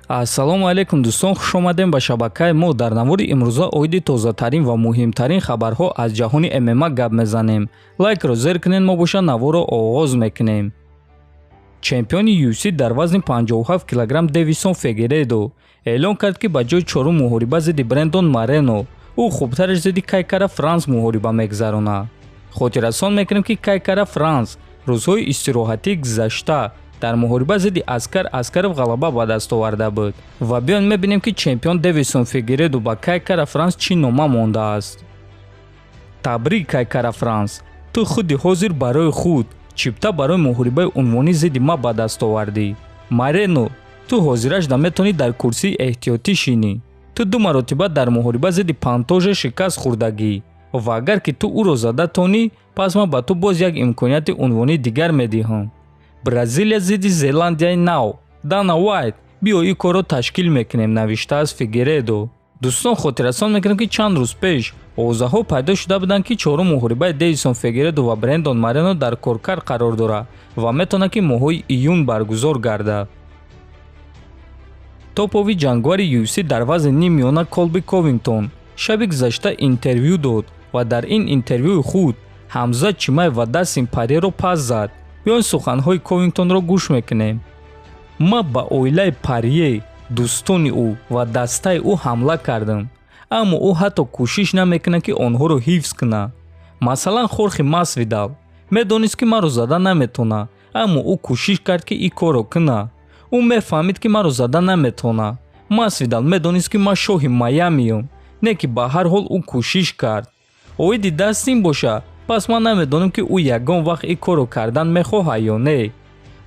Ассалому алайкум дӯстон, хуш омадем ба шабакаи мо. Дар навори имрӯза оиди тозатарин ва муҳимтарин хабарҳо аз ҷаҳони ММА гап мезанем. Лайкро зер кунед, мо боша наворро оғоз мекунем. Чемпиони UFC дар вазни 57 кг Дэвисон Фигейредо эълон кард ки ба ҷои чорум муҳориба зидди Брендон Морено, ӯ хубтараш зидди Кай Кара Франс муҳориба мегузаронад. Хотиррасон мекунем ки Кай Кара Франс рӯзҳои истироҳатии гузашта дар муҳориба зидди Аскар Аскаров ғалаба ба даст оварда буд. Ва биён мебинем ки чемпион Дэвисон Фигейредо ба Кай Кара Франс чӣ нома мондааст. Табрик Кай Кара Франс, ту худи ҳозир барои худ чипта барои муҳорибаи унвонӣ зидди ма ба даст овардӣ. Морено, ту ҳозираш наметавонӣ дар курсии эҳтиётӣ шинӣ. Ту ду маротиба дар муҳориба зидди Пантоже шикаст хӯрдагӣ ва агар ки ту ӯро зада тонӣ, пас ман ба ту боз як имконияти унвонии дигар медиҳам. Бразилия зидди Зеландияи Нав. Дана Уайт, биё ин корро ташкил мекунем, навиштааст Фигейредо. Дӯстон, хотиррасон мекунем ки чанд рӯз пеш овозаҳо пайдо шуда буданд ки чорум муҳорибаи Дэвисон Фигейредо ва Брендон Морено дар коркар қарор дорад ва метавонад ки моҳҳои июн баргузор гардад. Топови ҷангвари UFC дар вазни нимёна Колби Ковингтон шаби гузашта интервю дод ва дар ин интервюи худ Ҳамза Чимаев ва Дастин Порьеро пас зад. биён суханҳои Ковингтонро гӯш мекунем. Ма ба оилаи Порье, дӯстони ӯ ва дастаи ӯ ҳамла кардам, аммо ӯ ҳатто кӯшиш намекунад ки онҳоро ҳифз кунад. Масалан, Хорхе Масвидал медонист ки маро зада наметавонад, аммо ӯ кӯшиш кард ки ин корро кунад. ӯ мефаҳмид ки маро зада наметавонад. Масвидал медонист ки ман шоҳи Майамиам, не ки ба ҳар ҳол ӯ кӯшиш кард. оиди Дастин боша, пас ман намедонам ки ӯ ягон вақт ин корро кардан мехоҳад ё не.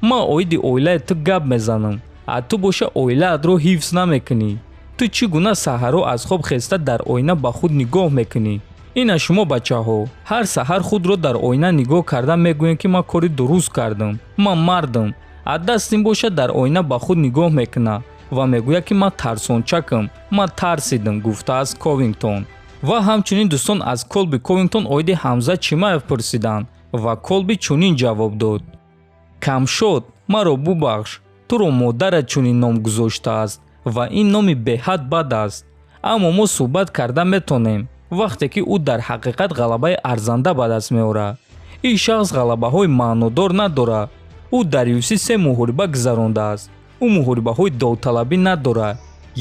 Ман оиди оилаи ту гап мезанам, а ту боша оилаатро ҳифз намекунӣ. Ту чӣ гуна саҳарҳо аз хоб хеста дар оина ба худ нигоҳ мекунӣ? Ина шумо бачаҳо ҳар саҳар худро дар оина нигоҳ карда мегӯем ки ман кори дуруст кардам, ман мардам. А Дастин боша дар оина ба худ нигоҳ мекунад ва мегӯяд ки ман тарсончакам, ман тарсидам, гуфтааст Ковингтон. ва ҳамчунин дӯстон аз Колби Ковингтон оиди Ҳамза Чимаев пурсиданд ва Колби чунин ҷавоб дод: камшод, маро бубахш, туро модарат чунин ном гузоштааст ва ин номи беҳад бад аст. Аммо мо суҳбат карда метонем вақте ки ӯ дар ҳақиқат ғалабаи арзанда ба даст меорад. ин шахс ғалабаҳои маънодор надорад. ӯ дар UFC 3 муҳориба гузарондааст. ӯ муҳорибаҳои довталабӣ надорад.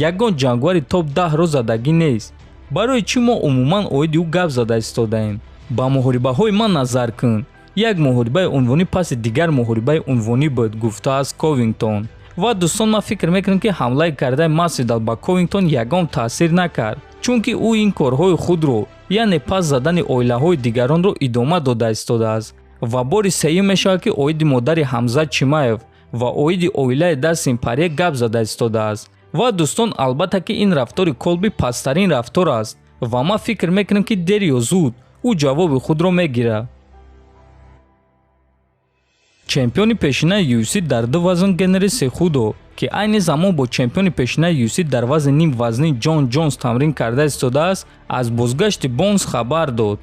ягон ҷангвари топ 10-ро задагӣ нест. барои чӣ мо умуман оиди ӯ гап зада истодаем? ба муҳорибаҳои ман назар кун. як муҳорибаи унвонӣ паси дигар муҳорибаи унвонӣ буд, гуфтааст Ковингтон. ва дӯстон, ман фикр мекунам ки ҳамлаи кардаи Масвидал ба Ковингтон ягон таъсир накард, чунки ӯ ин корҳои худро, яъне пас задани оилаҳои дигаронро идома дода истодааст. ва бори сеюм мешавад ки оиди модари Ҳамза Чимаев ва оиди оилаи Дастин Порье гап зада истодааст. ва дӯстон, албатта ки ин рафтори Колби пастарин рафтор аст ва ман фикр мекунам ки дер ё зуд ӯ ҷавоби худро мегирад. чемпиони пешинаи UFC дар ду вазн Генри Сехудо, ки айни замон бо чемпиони пешинаи UFC дар вазни ним вазнин Ҷон Ҷонс тамрин карда истодааст, аз бозгашти Бонс хабар дод.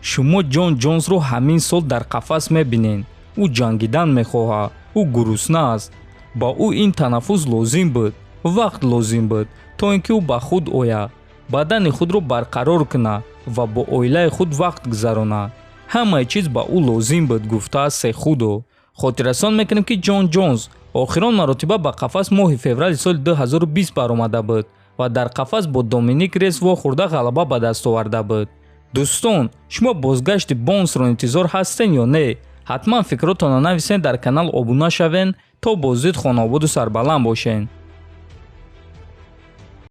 шумо Ҷон Ҷонсро ҳамин сол дар қафас мебинед. ӯ ҷангидан мехоҳад, ӯ гурусна аст. ба ӯ ин танаффус лозим буд, вақт лозим буд, то ин ки ӯ ба худ ояд, бадани худро барқарор кунад ва бо оилаи худ вақт гузаронад. ҳамаи чиз ба ӯ лозим буд, гуфтааст Сехудо. хотиррасон мекунем ки Ҷон Ҷонс охирон маротиба ба қафас моҳи феврали соли 2020 баромада буд ва дар қафас бо Доминик Рес вохӯрда ғалаба ба даст оварда буд. дӯстон, шумо бозгашти Бонсро интизор ҳастен ё не? ҳатман фикротонро нависен, дар канал обуна шавен то бозид хонободу сарбаланд бошен.